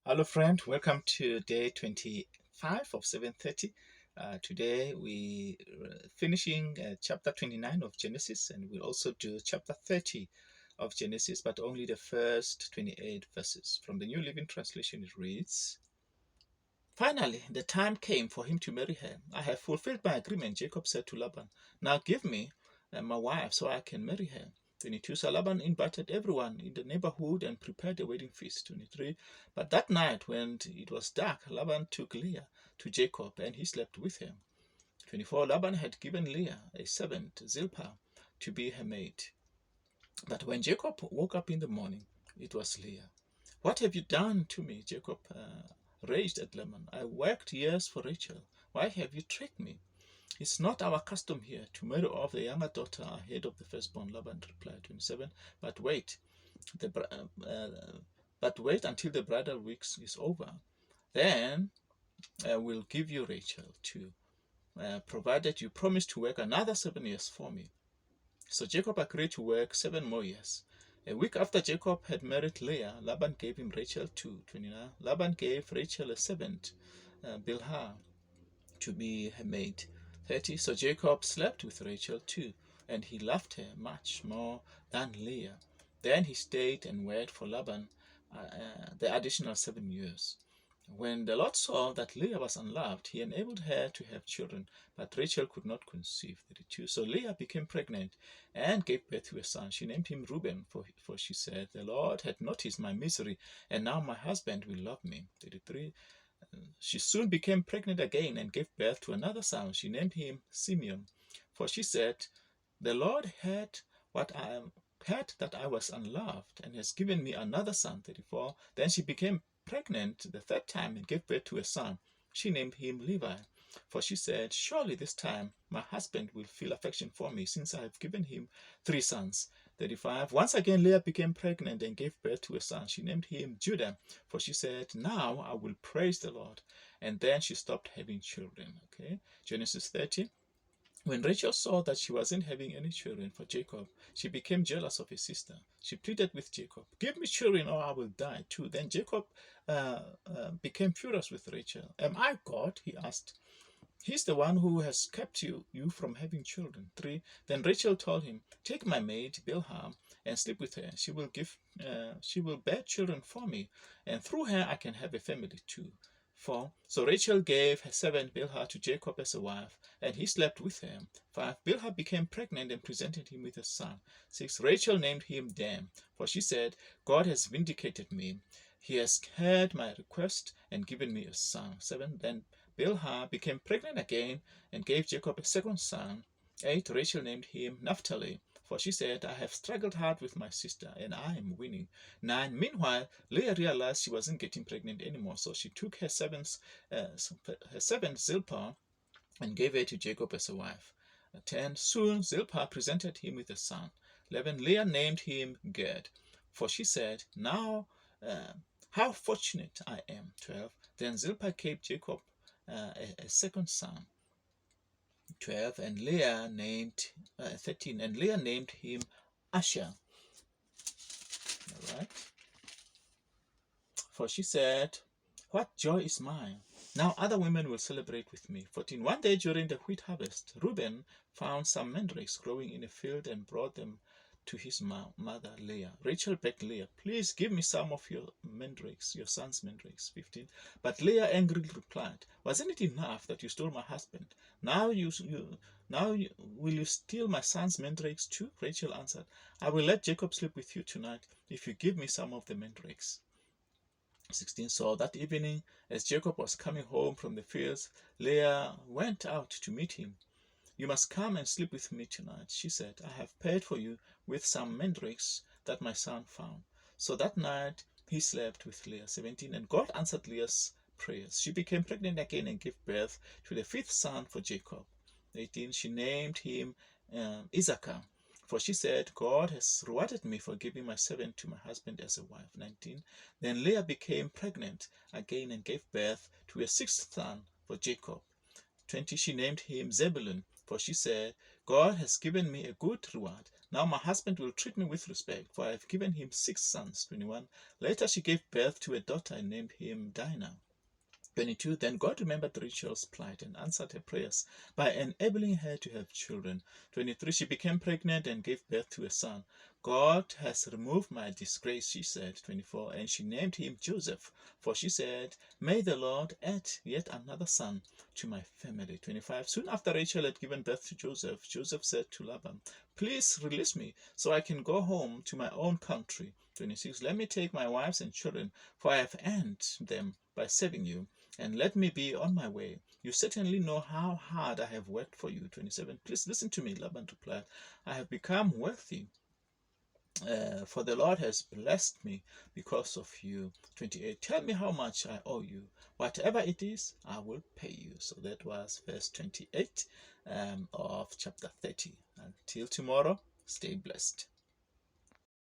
Hello, friend. Welcome to day 25 of 7:30. Today we finishing chapter 29 of Genesis, and we'll also do chapter 30 of Genesis, but only the first 28 verses. From the New Living Translation, it reads, "Finally, the time came for him to marry her. I have fulfilled my agreement," Jacob said to Laban. "Now give me my wife so I can marry her." 22. So Laban invited everyone in the neighborhood and prepared a wedding feast. 23. But that night, when it was dark, Laban took Leah to Jacob and he slept with her. 24. Laban had given Leah a servant, Zilpah, to be her maid. But when Jacob woke up in the morning, it was Leah. "What have you done to me?" Jacob raged at Laban. "I worked years for Rachel. Why have you tricked me?" "It's not our custom here to marry off the younger daughter ahead of the firstborn," Laban replied. 27. But wait, the, but wait until the bridal week is over. Then we'll give you Rachel too, provided you promise to work another 7 years for me. So Jacob agreed to work 7 more years. A week after Jacob had married Leah, Laban gave him Rachel too. 29. Laban gave Rachel a servant, Bilhah, to be her maid. 30. So Jacob slept with Rachel too, and he loved her much more than Leah. Then he stayed and worked for Laban the additional 7 years. When the Lord saw that Leah was unloved, he enabled her to have children, but Rachel could not conceive. 32. So Leah became pregnant and gave birth to a son. She named him Reuben, for she said, "The Lord had noticed my misery, and now my husband will love me." 33. She soon became pregnant again and gave birth to another son. She named him Simeon, for she said, "The Lord heard that I was unloved and has given me another son." 34. Then she became pregnant the third time and gave birth to a son. She named him Levi, for she said, "Surely this time my husband will feel affection for me, since I have given him 3 sons." 35. Once again Leah became pregnant and gave birth to a son. She named him Judah, for she said, "Now I will praise the Lord." And then she stopped having children. Okay. Genesis 30. When Rachel saw that she wasn't having any children for Jacob, she became jealous of his sister. She pleaded with Jacob, "Give me children or I will die too." Then Jacob became furious with Rachel. "Am I God?" he asked. "He's the one who has kept you from having children." 3. Then Rachel told him, "Take my maid Bilhah and sleep with her. She will bear children for me, and through her I can have a family too." 4. So Rachel gave her servant Bilhah to Jacob as a wife, and he slept with her. 5. Bilhah became pregnant and presented him with a son. 6. Rachel named him Dan, for she said, "God has vindicated me. He has heard my request and given me a son." 7. Then Bilhah became pregnant again and gave Jacob a second son. 8. Rachel named him Naphtali, for she said, "I have struggled hard with my sister, and I am winning." 9. Meanwhile, Leah realized she wasn't getting pregnant anymore, so she took her servant Zilpah and gave her to Jacob as a wife. 10. Soon Zilpah presented him with a son. 11. Leah named him Gad, for she said, "Now how fortunate I am." 12. Then Zilpah gave Jacob a second son. 12. And Leah named 13. And Leah named him Asher. All right. For she said, "What joy is mine! Now other women will celebrate with me." 14. One day during the wheat harvest, Reuben found some mandrakes growing in a field and brought them to his mother Leah. Rachel begged Leah, "Please give me some of your mandrakes, your son's mandrakes." 15. But Leah angrily replied, "Wasn't it enough that you stole my husband? Now will you steal my son's mandrakes too?" Rachel answered, "I will let Jacob sleep with you tonight if you give me some of the mandrakes." 16. So that evening, as Jacob was coming home from the fields, Leah went out to meet him. "You must come and sleep with me tonight," she said. "I have paid for you with some mandrakes that my son found." So that night he slept with Leah. 17. And God answered Leah's prayers. She became pregnant again and gave birth to the fifth son for Jacob. 18. She named him Issachar, for she said, "God has rewarded me for giving my servant to my husband as a wife." 19. Then Leah became pregnant again and gave birth to a sixth son for Jacob. 20. She named him Zebulun, for she said, God has given me a good reward. Now my husband will treat me with respect, for I have given him 6 sons. 21. Later she gave birth to a daughter and named him Dinah. 22. Then God remembered Rachel's plight and answered her prayers by enabling her to have children. 23. She became pregnant and gave birth to a son. God has removed my disgrace, she said. 24. And she named him Joseph, for she said, May the Lord add yet another son to my family. 25. Soon after Rachel had given birth to Joseph, Joseph said to Laban, Please release me so I can go home to my own country. 26. Let me take my wives and children, for I have earned them by serving you, and let me be on my way. You certainly know how hard I have worked for you. 27. Please listen to me, Laban replied. I have become wealthy, for the Lord has blessed me because of you. 28. Tell me how much I owe you. Whatever it is, I will pay you. So that was verse 28 of chapter 30. Until tomorrow, stay blessed.